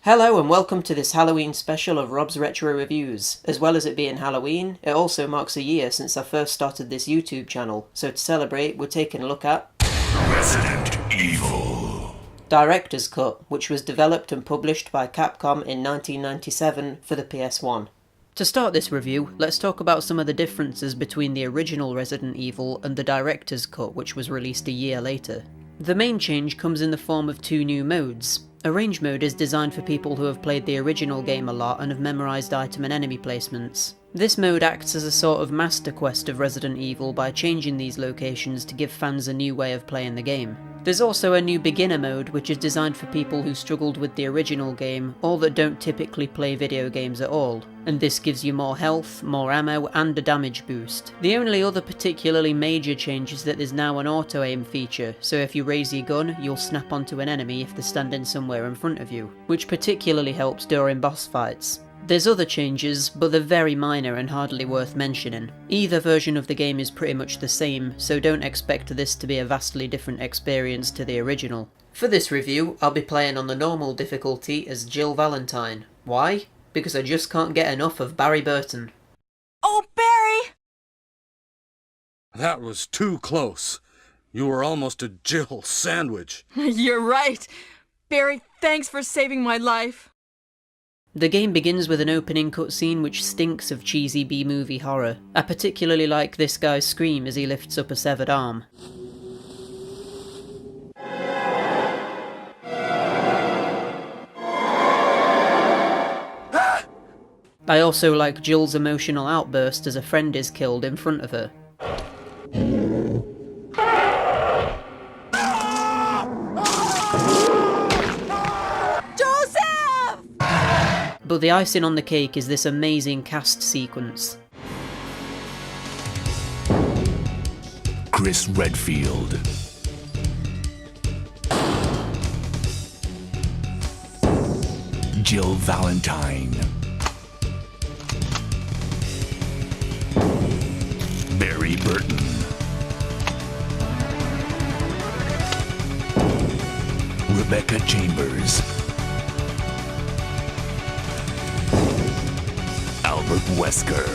Hello and welcome to this Halloween special of Rob's Retro Reviews. As well as it being Halloween, it also marks a year since I first started this YouTube channel, so to celebrate we're taking a look at Resident Evil Director's Cut, which was developed and published by Capcom in 1997 for the PS1. To start this review, let's talk about some of the differences between the original Resident Evil and the Director's Cut, which was released a year later. The main change comes in the form of two new modes. Arrange mode is designed for people who have played the original game a lot and have memorised item and enemy placements. This mode acts as a sort of master quest of Resident Evil by changing these locations to give fans a new way of playing the game. There's also a new beginner mode which is designed for people who struggled with the original game or that don't typically play video games at all, and this gives you more health, more ammo and a damage boost. The only other particularly major change is that there's now an auto aim feature, so if you raise your gun you'll snap onto an enemy if they're standing somewhere in front of you, which particularly helps during boss fights. There's other changes, but they're very minor and hardly worth mentioning. Either version of the game is pretty much the same, so don't expect this to be a vastly different experience to the original. For this review, I'll be playing on the normal difficulty as Jill Valentine. Why? Because I just can't get enough of Barry Burton. Oh, Barry! That was too close. You were almost a Jill sandwich. You're right. Barry, thanks for saving my life. The game begins with an opening cutscene which stinks of cheesy B-movie horror. I particularly like this guy's scream as he lifts up a severed arm. I also like Jill's emotional outburst as a friend is killed in front of her. But the icing on the cake is this amazing cast sequence. Chris Redfield, Jill Valentine, Barry Burton, Rebecca Chambers, Albert Wesker,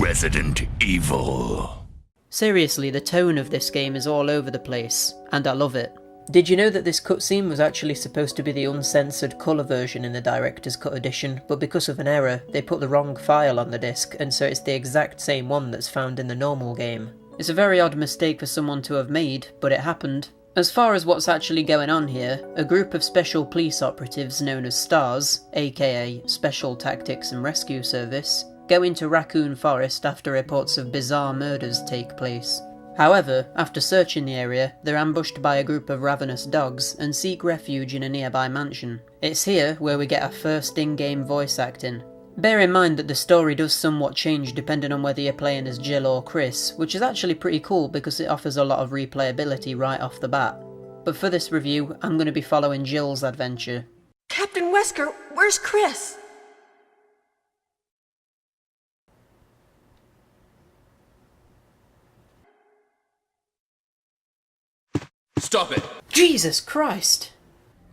Resident Evil. Seriously, the tone of this game is all over the place, and I love it. Did you know that this cutscene was actually supposed to be the uncensored colour version in the Director's Cut edition, but because of an error, they put the wrong file on the disc, and so it's the exact same one that's found in the normal game. It's a very odd mistake for someone to have made, but it happened. As far as what's actually going on here, a group of special police operatives known as STARS, aka Special Tactics and Rescue Service, go into Raccoon Forest after reports of bizarre murders take place. However, after searching the area, they're ambushed by a group of ravenous dogs and seek refuge in a nearby mansion. It's here where we get our first in-game voice acting. Bear in mind that the story does somewhat change depending on whether you're playing as Jill or Chris, which is actually pretty cool because it offers a lot of replayability right off the bat. But for this review, I'm going to be following Jill's adventure. Captain Wesker, where's Chris? Stop it! Jesus Christ!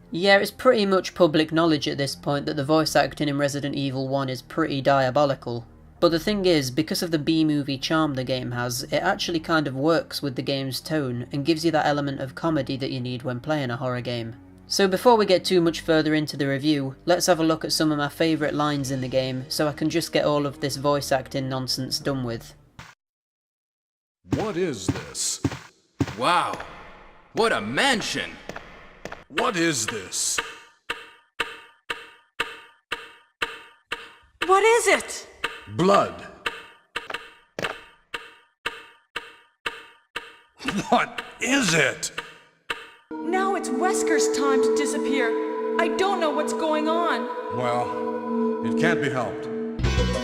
Yeah, it's pretty much public knowledge at this point that the voice acting in Resident Evil 1 is pretty diabolical. But the thing is, because of the B-movie charm the game has, it actually kind of works with the game's tone and gives you that element of comedy that you need when playing a horror game. So before we get too much further into the review, let's have a look at some of my favourite lines in the game so I can just get all of this voice acting nonsense done with. What is this? Wow, what a mansion! What is this? What is it? Blood. What is it? Now it's Wesker's time to disappear. I don't know what's going on. Well, it can't be helped.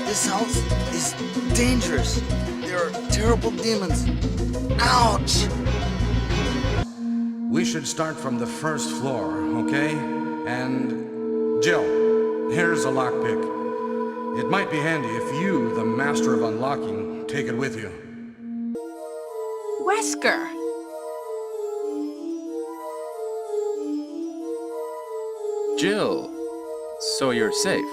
This house is dangerous. There are terrible demons. Ouch! We should start from the first floor, okay? And Jill, here's a lockpick. It might be handy if you, the master of unlocking, take it with you. Wesker! Jill, so you're safe.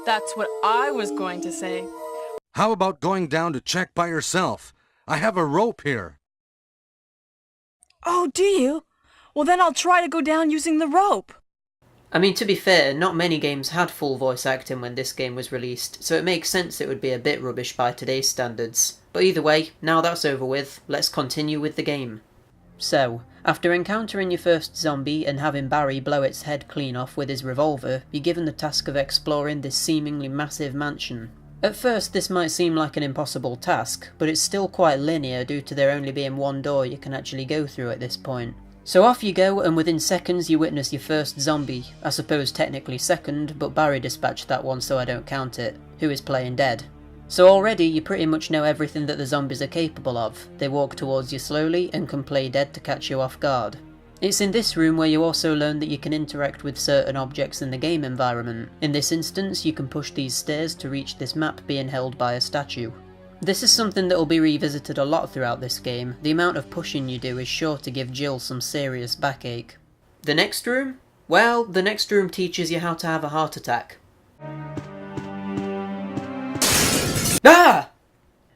That's what I was going to say. How about going down to check by yourself? I have a rope here. Oh, do you? Well, then I'll try to go down using the rope. I mean, to be fair, not many games had full voice acting when this game was released, so it makes sense it would be a bit rubbish by today's standards. But either way, now that's over with, let's continue with the game. So, after encountering your first zombie and having Barry blow its head clean off with his revolver, you're given the task of exploring this seemingly massive mansion. At first this might seem like an impossible task, but it's still quite linear due to there only being one door you can actually go through at this point. So off you go, and within seconds you witness your first zombie, I suppose technically second, but Barry dispatched that one so I don't count it, who is playing dead. So already you pretty much know everything that the zombies are capable of. They walk towards you slowly and can play dead to catch you off guard. It's in this room where you also learn that you can interact with certain objects in the game environment. In this instance, you can push these stairs to reach this map being held by a statue. This is something that will be revisited a lot throughout this game. The amount of pushing you do is sure to give Jill some serious backache. The next room? Well, the next room teaches you how to have a heart attack. Ah!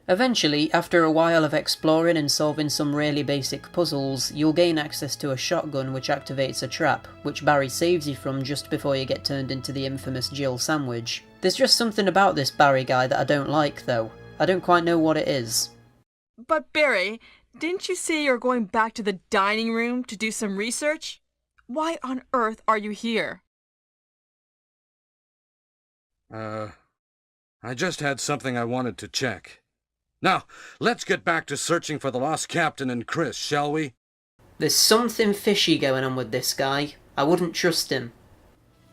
Eventually, after a while of exploring and solving some really basic puzzles, you'll gain access to a shotgun which activates a trap, which Barry saves you from just before you get turned into the infamous Jill sandwich. There's just something about this Barry guy that I don't like though. I don't quite know what it is. But Barry, didn't you say you're going back to the dining room to do some research? Why on earth are you here? I just had something I wanted to check. Now, let's get back to searching for the lost captain and Chris, shall we? There's something fishy going on with this guy. I wouldn't trust him.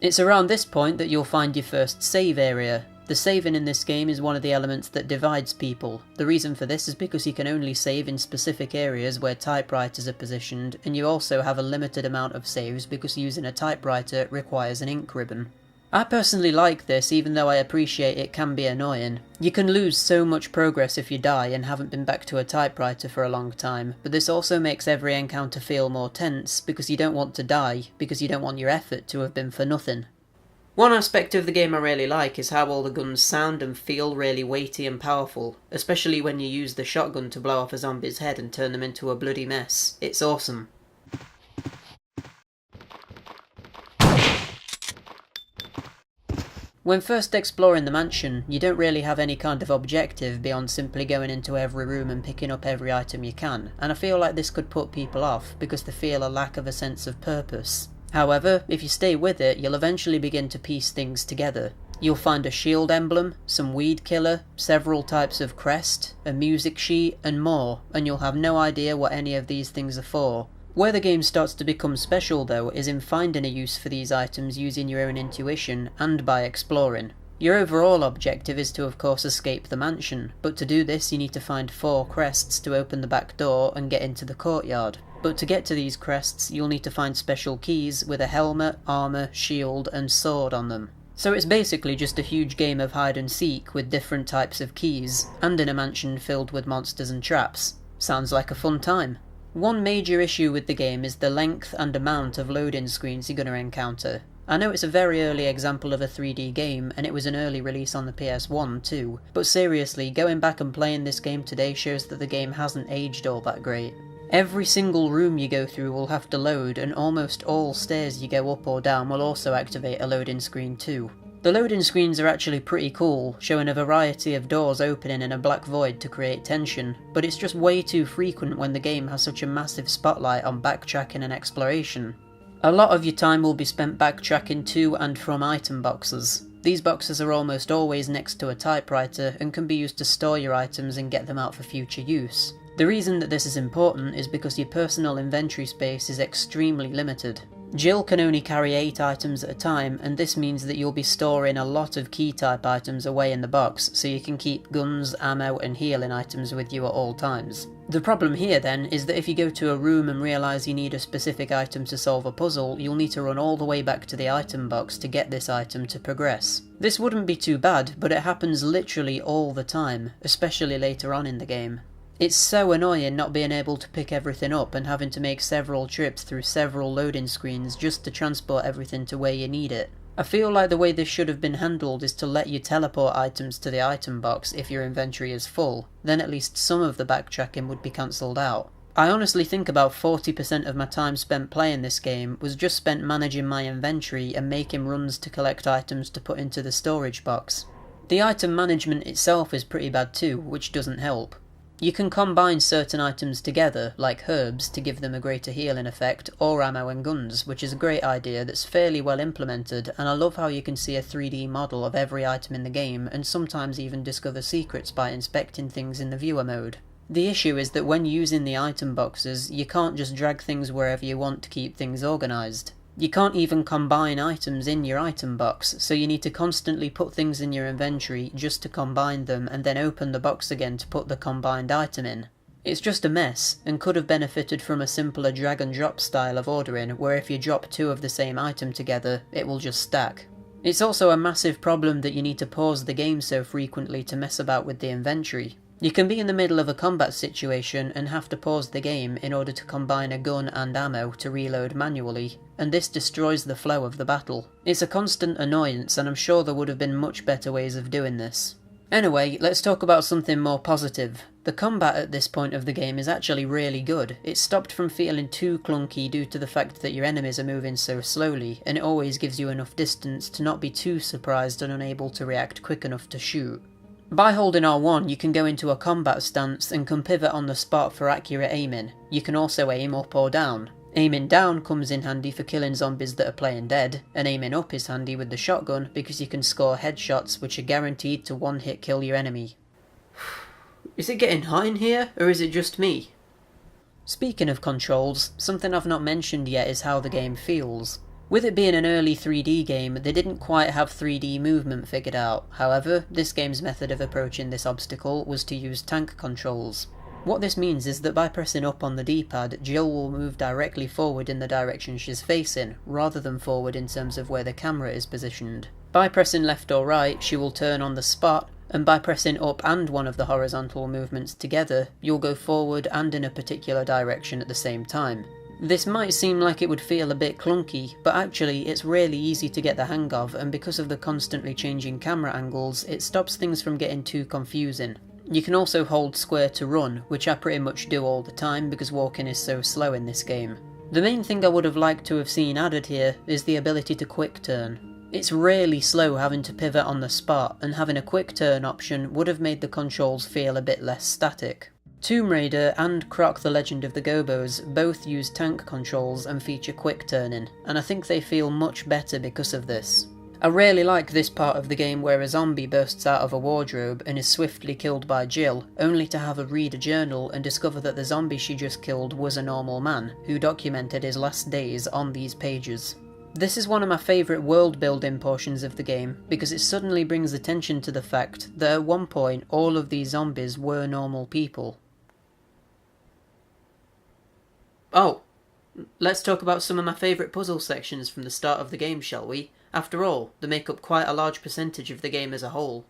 It's around this point that you'll find your first save area. The saving in this game is one of the elements that divides people. The reason for this is because you can only save in specific areas where typewriters are positioned, and you also have a limited amount of saves because using a typewriter requires an ink ribbon. I personally like this, even though I appreciate it can be annoying. You can lose so much progress if you die and haven't been back to a typewriter for a long time, but this also makes every encounter feel more tense because you don't want to die, because you don't want your effort to have been for nothing. One aspect of the game I really like is how all the guns sound and feel really weighty and powerful, especially when you use the shotgun to blow off a zombie's head and turn them into a bloody mess. It's awesome. When first exploring the mansion, you don't really have any kind of objective beyond simply going into every room and picking up every item you can, and I feel like this could put people off because they feel a lack of a sense of purpose. However, if you stay with it, you'll eventually begin to piece things together. You'll find a shield emblem, some weed killer, several types of crest, a music sheet, and more, and you'll have no idea what any of these things are for. Where the game starts to become special though is in finding a use for these items using your own intuition and by exploring. Your overall objective is to of course escape the mansion, but to do this you need to find 4 crests to open the back door and get into the courtyard. But to get to these crests you'll need to find special keys with a helmet, armour, shield and sword on them. So it's basically just a huge game of hide and seek with different types of keys, and in a mansion filled with monsters and traps. Sounds like a fun time. One major issue with the game is the length and amount of loading screens you're going to encounter. I know it's a very early example of a 3D game, and it was an early release on the PS1 too, but seriously, going back and playing this game today shows that the game hasn't aged all that great. Every single room you go through will have to load, and almost all stairs you go up or down will also activate a loading screen too. The loading screens are actually pretty cool, showing a variety of doors opening in a black void to create tension, but it's just way too frequent when the game has such a massive spotlight on backtracking and exploration. A lot of your time will be spent backtracking to and from item boxes. These boxes are almost always next to a typewriter and can be used to store your items and get them out for future use. The reason that this is important is because your personal inventory space is extremely limited. Jill can only carry 8 items at a time, and this means that you'll be storing a lot of key type items away in the box, so you can keep guns, ammo and healing items with you at all times. The problem here then is that if you go to a room and realise you need a specific item to solve a puzzle, you'll need to run all the way back to the item box to get this item to progress. This wouldn't be too bad, but it happens literally all the time, especially later on in the game. It's so annoying not being able to pick everything up and having to make several trips through several loading screens just to transport everything to where you need it. I feel like the way this should have been handled is to let you teleport items to the item box if your inventory is full, then at least some of the backtracking would be cancelled out. I honestly think about 40% of my time spent playing this game was just spent managing my inventory and making runs to collect items to put into the storage box. The item management itself is pretty bad too, which doesn't help. You can combine certain items together, like herbs, to give them a greater healing effect, or ammo and guns, which is a great idea that's fairly well implemented, and I love how you can see a 3D model of every item in the game, and sometimes even discover secrets by inspecting things in the viewer mode. The issue is that when using the item boxes, you can't just drag things wherever you want to keep things organised. You can't even combine items in your item box, so you need to constantly put things in your inventory just to combine them and then open the box again to put the combined item in. It's just a mess, and could have benefited from a simpler drag and drop style of ordering, where if you drop two of the same item together, it will just stack. It's also a massive problem that you need to pause the game so frequently to mess about with the inventory. You can be in the middle of a combat situation and have to pause the game in order to combine a gun and ammo to reload manually, and this destroys the flow of the battle. It's a constant annoyance, and I'm sure there would have been much better ways of doing this. Anyway, let's talk about something more positive. The combat at this point of the game is actually really good. It's stopped from feeling too clunky due to the fact that your enemies are moving so slowly, and it always gives you enough distance to not be too surprised and unable to react quick enough to shoot. By holding R1, you can go into a combat stance and can pivot on the spot for accurate aiming. You can also aim up or down. Aiming down comes in handy for killing zombies that are playing dead, and aiming up is handy with the shotgun because you can score headshots which are guaranteed to one-hit kill your enemy. Is it getting hot in here, or is it just me? Speaking of controls, something I've not mentioned yet is how the game feels. With it being an early 3D game, they didn't quite have 3D movement figured out. However, this game's method of approaching this obstacle was to use tank controls. What this means is that by pressing up on the D-pad, Jill will move directly forward in the direction she's facing, rather than forward in terms of where the camera is positioned. By pressing left or right, she will turn on the spot, and by pressing up and one of the horizontal movements together, you'll go forward and in a particular direction at the same time. This might seem like it would feel a bit clunky, but actually it's really easy to get the hang of, and because of the constantly changing camera angles, it stops things from getting too confusing. You can also hold square to run, which I pretty much do all the time because walking is so slow in this game. The main thing I would have liked to have seen added here is the ability to quick turn. It's really slow having to pivot on the spot, and having a quick turn option would have made the controls feel a bit less static. Tomb Raider and Croc the Legend of the Gobos both use tank controls and feature quick turning, and I think they feel much better because of this. I really like this part of the game where a zombie bursts out of a wardrobe and is swiftly killed by Jill, only to have her read a journal and discover that the zombie she just killed was a normal man, who documented his last days on these pages. This is one of my favourite world building portions of the game, because it suddenly brings attention to the fact that at one point all of these zombies were normal people. Oh, let's talk about some of my favourite puzzle sections from the start of the game, shall we? After all, they make up quite a large percentage of the game as a whole.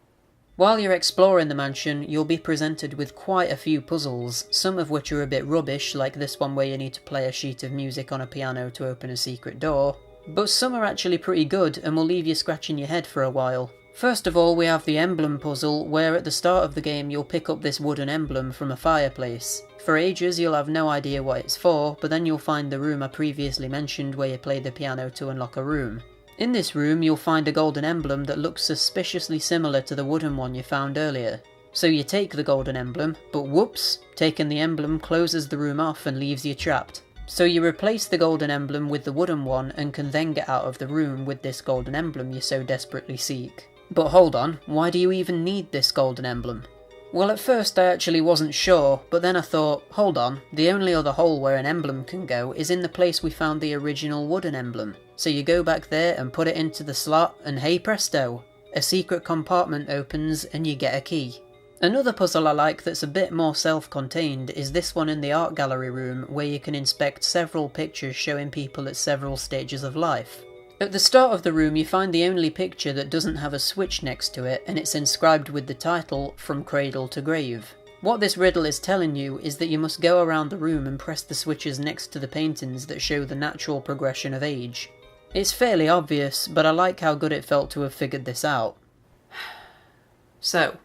While you're exploring the mansion, you'll be presented with quite a few puzzles, some of which are a bit rubbish, like this one where you need to play a sheet of music on a piano to open a secret door, but some are actually pretty good and will leave you scratching your head for a while. First of all, we have the Emblem Puzzle, where at the start of the game you'll pick up this wooden emblem from a fireplace. For ages you'll have no idea what it's for, but then you'll find the room I previously mentioned where you play the piano to unlock a room. In this room you'll find a golden emblem that looks suspiciously similar to the wooden one you found earlier. So you take the golden emblem, but whoops, taking the emblem closes the room off and leaves you trapped. So you replace the golden emblem with the wooden one and can then get out of the room with this golden emblem you so desperately seek. But hold on, why do you even need this golden emblem? Well, at first I actually wasn't sure, but then I thought, hold on, the only other hole where an emblem can go is in the place we found the original wooden emblem. So you go back there and put it into the slot, and hey presto, a secret compartment opens and you get a key. Another puzzle I like that's a bit more self-contained is this one in the art gallery room, where you can inspect several pictures showing people at several stages of life. At the start of the room you find the only picture that doesn't have a switch next to it, and it's inscribed with the title, From Cradle to Grave. What this riddle is telling you is that you must go around the room and press the switches next to the paintings that show the natural progression of age. It's fairly obvious, but I like how good it felt to have figured this out. So,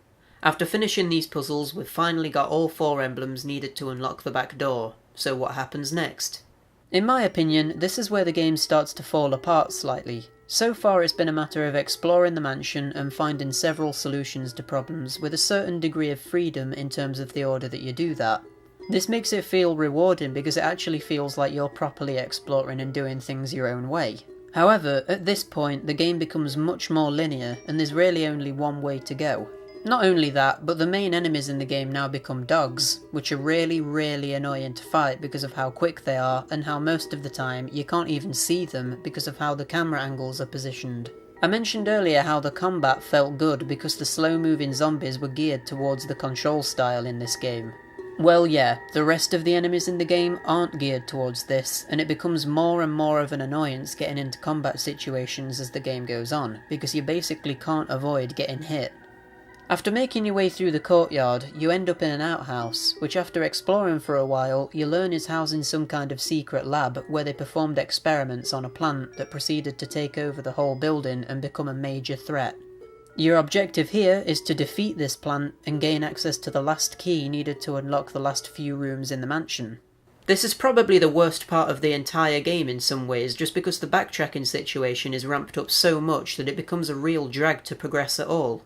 after finishing these puzzles, we've finally got all 4 emblems needed to unlock the back door. So what happens next? In my opinion, this is where the game starts to fall apart slightly. So far it's been a matter of exploring the mansion and finding several solutions to problems with a certain degree of freedom in terms of the order that you do that. This makes it feel rewarding because it actually feels like you're properly exploring and doing things your own way. However, at this point the game becomes much more linear and there's really only one way to go. Not only that, but the main enemies in the game now become dogs, which are really annoying to fight because of how quick they are and how most of the time you can't even see them because of how the camera angles are positioned. I mentioned earlier how the combat felt good because the slow moving zombies were geared towards the control style in this game. Well yeah, the rest of the enemies in the game aren't geared towards this, and it becomes more and more of an annoyance getting into combat situations as the game goes on, because you basically can't avoid getting hit. After making your way through the courtyard, you end up in an outhouse, which after exploring for a while, you learn is housing some kind of secret lab where they performed experiments on a plant that proceeded to take over the whole building and become a major threat. Your objective here is to defeat this plant and gain access to the last key needed to unlock the last few rooms in the mansion. This is probably the worst part of the entire game in some ways, just because the backtracking situation is ramped up so much that it becomes a real drag to progress at all.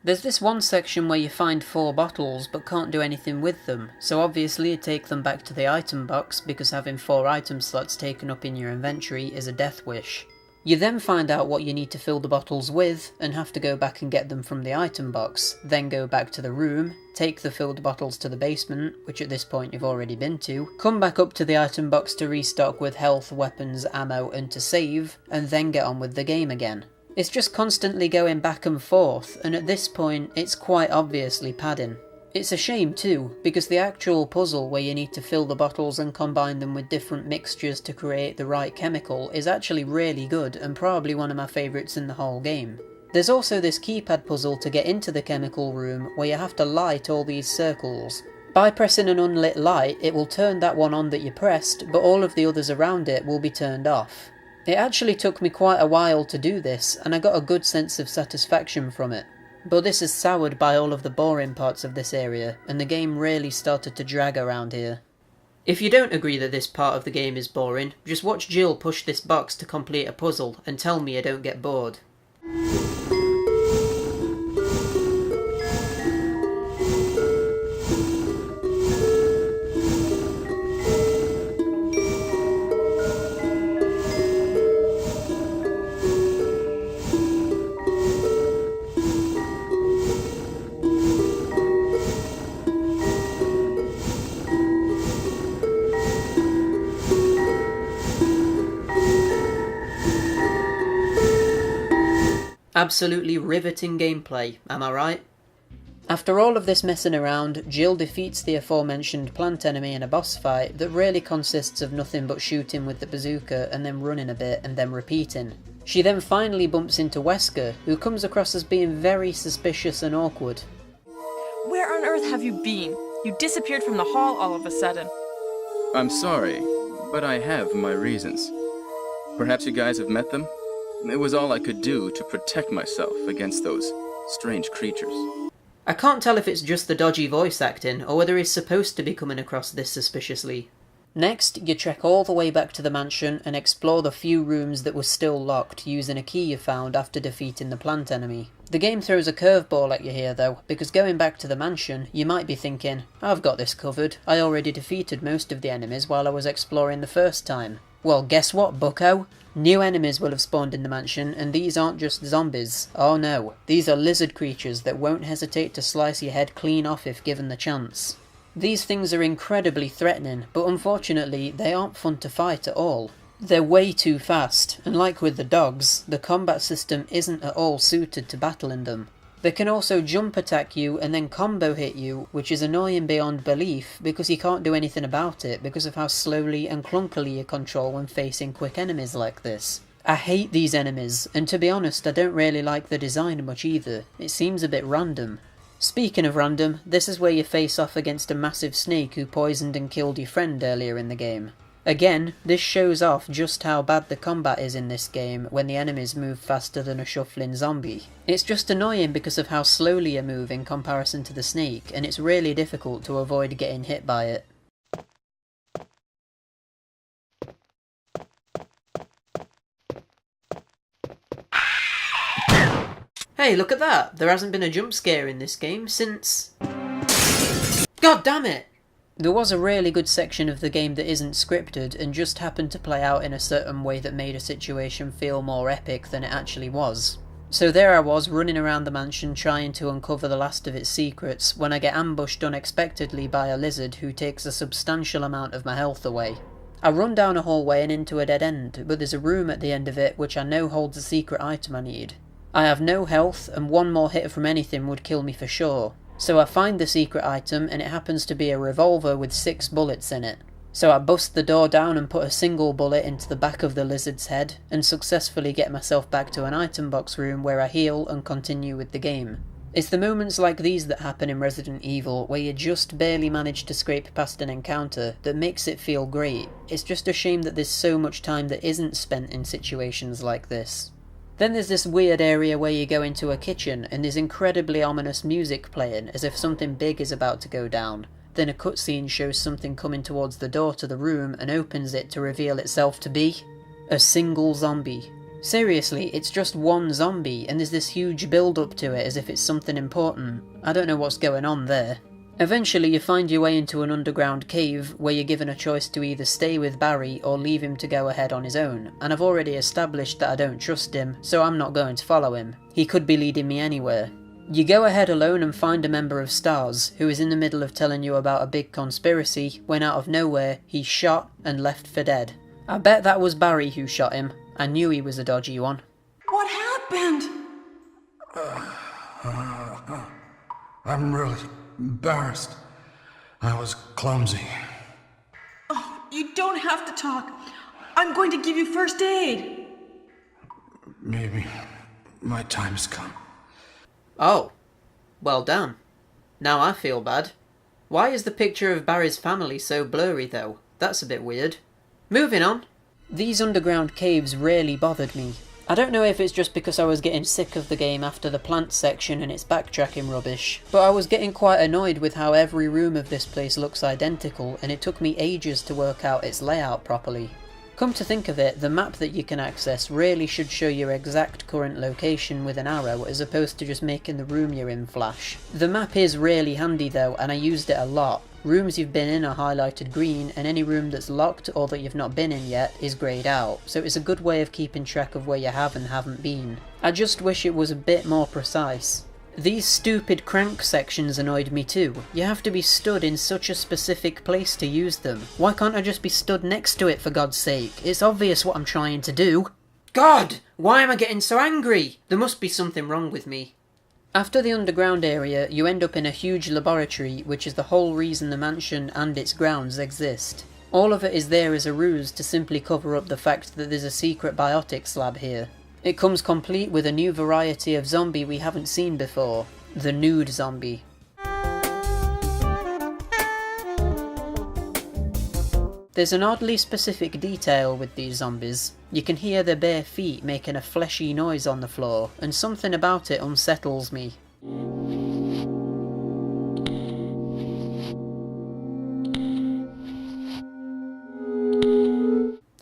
There's this one section where you find 4 bottles but can't do anything with them, so obviously you take them back to the item box because having 4 item slots taken up in your inventory is a death wish. You then find out what you need to fill the bottles with and have to go back and get them from the item box, then go back to the room, take the filled bottles to the basement, which at this point you've already been to, come back up to the item box to restock with health, weapons, ammo and to save, and then get on with the game again. It's just constantly going back and forth, and at this point it's quite obviously padding. It's a shame too, because the actual puzzle where you need to fill the bottles and combine them with different mixtures to create the right chemical is actually really good and probably one of my favourites in the whole game. There's also this keypad puzzle to get into the chemical room where you have to light all these circles. By pressing an unlit light, it will turn that one on that you pressed, but all of the others around it will be turned off. It actually took me quite a while to do this, and I got a good sense of satisfaction from it. But this is soured by all of the boring parts of this area, and the game really started to drag around here. If you don't agree that this part of the game is boring, just watch Jill push this box to complete a puzzle, and tell me you don't get bored. Absolutely riveting gameplay, am I right? After all of this messing around, Jill defeats the aforementioned plant enemy in a boss fight that really consists of nothing but shooting with the bazooka and then running a bit and then repeating. She then finally bumps into Wesker, who comes across as being very suspicious and awkward. Where on earth have you been? You disappeared from the hall all of a sudden. I'm sorry, but I have my reasons. Perhaps you guys have met them? It was all I could do to protect myself against those strange creatures. I can't tell if it's just the dodgy voice acting, or whether he's supposed to be coming across this suspiciously. Next, you trek all the way back to the mansion and explore the few rooms that were still locked using a key you found after defeating the plant enemy. The game throws a curveball at you here though, because going back to the mansion, you might be thinking, I've got this covered, I already defeated most of the enemies while I was exploring the first time. Well, guess what, bucko? New enemies will have spawned in the mansion, and these aren't just zombies. Oh no, these are lizard creatures that won't hesitate to slice your head clean off if given the chance. These things are incredibly threatening, but unfortunately they aren't fun to fight at all. They're way too fast, and like with the dogs, the combat system isn't at all suited to battling them. They can also jump attack you and then combo hit you, which is annoying beyond belief because you can't do anything about it because of how slowly and clunkily you control when facing quick enemies like this. I hate these enemies, and to be honest I don't really like the design much either. It seems a bit random. Speaking of random, this is where you face off against a massive snake who poisoned and killed your friend earlier in the game. Again, this shows off just how bad the combat is in this game when the enemies move faster than a shuffling zombie. It's just annoying because of how slowly you move in comparison to the snake, and it's really difficult to avoid getting hit by it. Hey, look at that! There hasn't been a jump scare in this game since... God damn it! There was a really good section of the game that isn't scripted and just happened to play out in a certain way that made a situation feel more epic than it actually was. So there I was, running around the mansion trying to uncover the last of its secrets, when I get ambushed unexpectedly by a lizard who takes a substantial amount of my health away. I run down a hallway and into a dead end, but there's a room at the end of it which I know holds a secret item I need. I have no health, and one more hit from anything would kill me for sure. So I find the secret item, and it happens to be a revolver with 6 bullets in it. So I bust the door down and put a single bullet into the back of the lizard's head, and successfully get myself back to an item box room where I heal and continue with the game. It's the moments like these that happen in Resident Evil, where you just barely manage to scrape past an encounter, that makes it feel great. It's just a shame that there's so much time that isn't spent in situations like this. Then there's this weird area where you go into a kitchen and there's incredibly ominous music playing as if something big is about to go down. Then a cutscene shows something coming towards the door to the room and opens it to reveal itself to be a single zombie. Seriously, it's just one zombie and there's this huge build up to it as if it's something important. I don't know what's going on there. Eventually you find your way into an underground cave where you're given a choice to either stay with Barry or leave him to go ahead on his own, and I've already established that I don't trust him, so I'm not going to follow him. He could be leading me anywhere. You go ahead alone and find a member of STARS, who is in the middle of telling you about a big conspiracy, when out of nowhere he's shot and left for dead. I bet that was Barry who shot him. I knew he was a dodgy one. What happened? I'm really embarrassed. I was clumsy. Oh, you don't have to talk. I'm going to give you first aid. Maybe my time has come. Oh, well damn. Now I feel bad. Why is the picture of Barry's family so blurry though? That's a bit weird. Moving on. These underground caves really bothered me. I don't know if it's just because I was getting sick of the game after the plant section and its backtracking rubbish, but I was getting quite annoyed with how every room of this place looks identical and it took me ages to work out its layout properly. Come to think of it, the map that you can access really should show your exact current location with an arrow as opposed to just making the room you're in flash. The map is really handy though, and I used it a lot. Rooms you've been in are highlighted green, and any room that's locked or that you've not been in yet is greyed out, so it's a good way of keeping track of where you have and haven't been. I just wish it was a bit more precise. These stupid crank sections annoyed me too. You have to be stood in such a specific place to use them. Why can't I just be stood next to it for God's sake? It's obvious what I'm trying to do. God! Why am I getting so angry? There must be something wrong with me. After the underground area, you end up in a huge laboratory, which is the whole reason the mansion and its grounds exist. All of it is there as a ruse to simply cover up the fact that there's a secret biotics lab here. It comes complete with a new variety of zombie we haven't seen before, the Nude Zombie. There's an oddly specific detail with these zombies. You can hear their bare feet making a fleshy noise on the floor, and something about it unsettles me.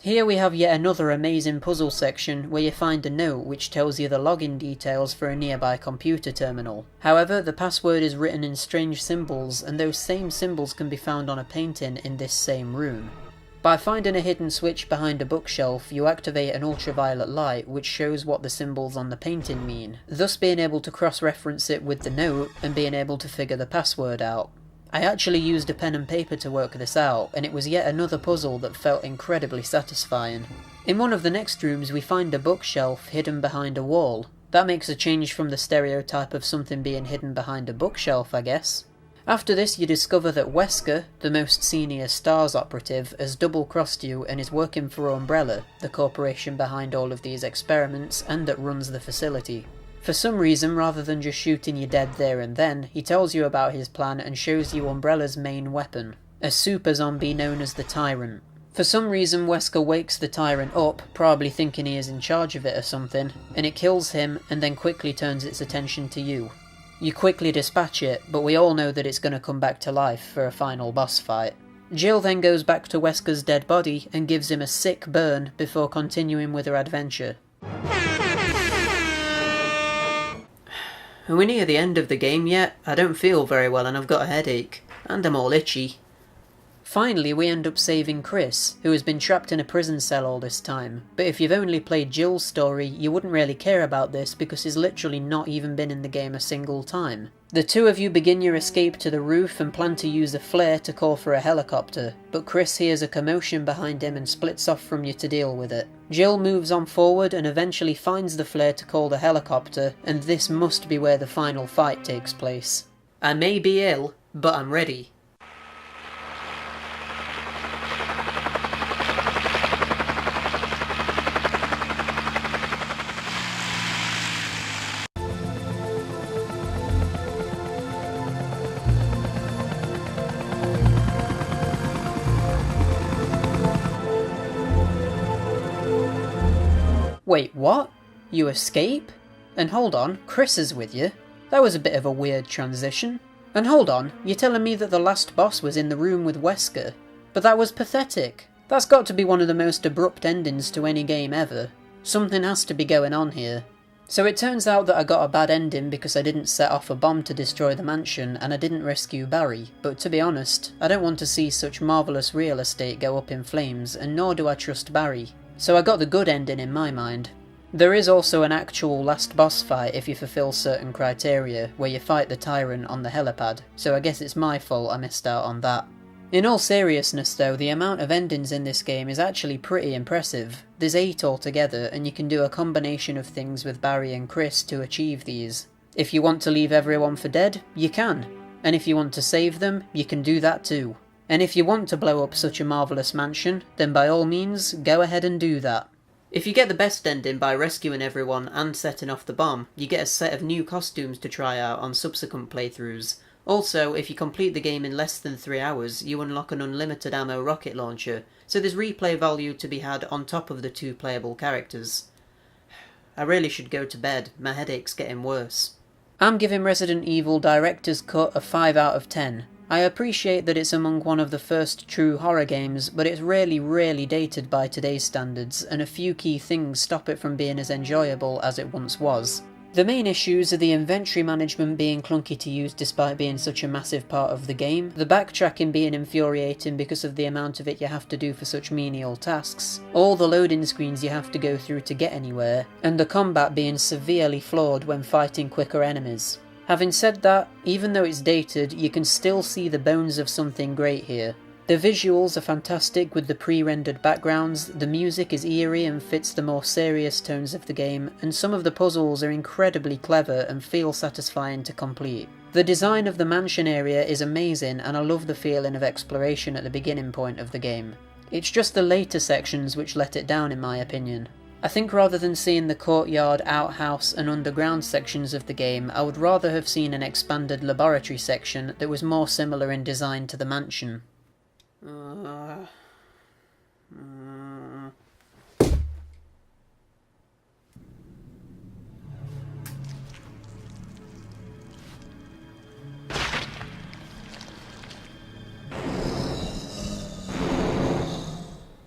Here we have yet another amazing puzzle section where you find a note which tells you the login details for a nearby computer terminal. However, the password is written in strange symbols, and those same symbols can be found on a painting in this same room. By finding a hidden switch behind a bookshelf, you activate an ultraviolet light which shows what the symbols on the painting mean, thus being able to cross-reference it with the note and being able to figure the password out. I actually used a pen and paper to work this out, and it was yet another puzzle that felt incredibly satisfying. In one of the next rooms we find a bookshelf hidden behind a wall. That makes a change from the stereotype of something being hidden behind a bookshelf, I guess. After this you discover that Wesker, the most senior STARS operative, has double-crossed you and is working for Umbrella, the corporation behind all of these experiments and that runs the facility. For some reason, rather than just shooting you dead there and then, he tells you about his plan and shows you Umbrella's main weapon, a super zombie known as the Tyrant. For some reason, Wesker wakes the Tyrant up, probably thinking he is in charge of it or something, and it kills him and then quickly turns its attention to you. You quickly dispatch it, but we all know that it's going to come back to life for a final boss fight. Jill then goes back to Wesker's dead body and gives him a sick burn before continuing with her adventure. Are we near the end of the game yet? I don't feel very well and I've got a headache. And I'm all itchy. Finally, we end up saving Chris, who has been trapped in a prison cell all this time, but if you've only played Jill's story, you wouldn't really care about this because he's literally not even been in the game a single time. The two of you begin your escape to the roof and plan to use a flare to call for a helicopter, but Chris hears a commotion behind him and splits off from you to deal with it. Jill moves on forward and eventually finds the flare to call the helicopter, and this must be where the final fight takes place. I may be ill, but I'm ready. Wait, what? You escape? And hold on, Chris is with you? That was a bit of a weird transition. And hold on, you're telling me that the last boss was in the room with Wesker? But that was pathetic. That's got to be one of the most abrupt endings to any game ever. Something has to be going on here. So it turns out that I got a bad ending because I didn't set off a bomb to destroy the mansion and I didn't rescue Barry, but to be honest, I don't want to see such marvellous real estate go up in flames, and nor do I trust Barry. So I got the good ending in my mind. There is also an actual last boss fight if you fulfill certain criteria, where you fight the Tyrant on the helipad, so I guess it's my fault I missed out on that. In all seriousness though, the amount of endings in this game is actually pretty impressive. There's 8 altogether, and you can do a combination of things with Barry and Chris to achieve these. If you want to leave everyone for dead, you can. And if you want to save them, you can do that too. And if you want to blow up such a marvellous mansion, then by all means, go ahead and do that. If you get the best ending by rescuing everyone and setting off the bomb, you get a set of new costumes to try out on subsequent playthroughs. Also, if you complete the game in less than 3 hours, you unlock an unlimited ammo rocket launcher, so there's replay value to be had on top of the 2 playable characters. I really should go to bed, my headache's getting worse. I'm giving Resident Evil Director's Cut a 5 out of 10. I appreciate that it's among one of the first true horror games, but it's really dated by today's standards, and a few key things stop it from being as enjoyable as it once was. The main issues are the inventory management being clunky to use despite being such a massive part of the game, the backtracking being infuriating because of the amount of it you have to do for such menial tasks, all the loading screens you have to go through to get anywhere, and the combat being severely flawed when fighting quicker enemies. Having said that, even though it's dated, you can still see the bones of something great here. The visuals are fantastic with the pre-rendered backgrounds, the music is eerie and fits the more serious tones of the game, and some of the puzzles are incredibly clever and feel satisfying to complete. The design of the mansion area is amazing, and I love the feeling of exploration at the beginning point of the game. It's just the later sections which let it down in my opinion. I think rather than seeing the courtyard, outhouse and underground sections of the game, I would rather have seen an expanded laboratory section that was more similar in design to the mansion.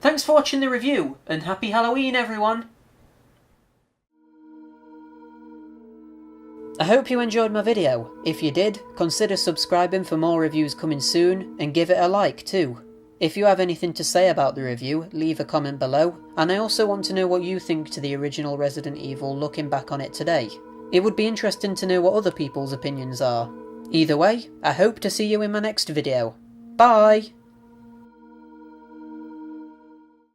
Thanks for watching the review, and happy Halloween everyone! I hope you enjoyed my video. If you did, consider subscribing for more reviews coming soon, and give it a like too. If you have anything to say about the review, leave a comment below, and I also want to know what you think to the original Resident Evil looking back on it today. It would be interesting to know what other people's opinions are. Either way, I hope to see you in my next video. Bye!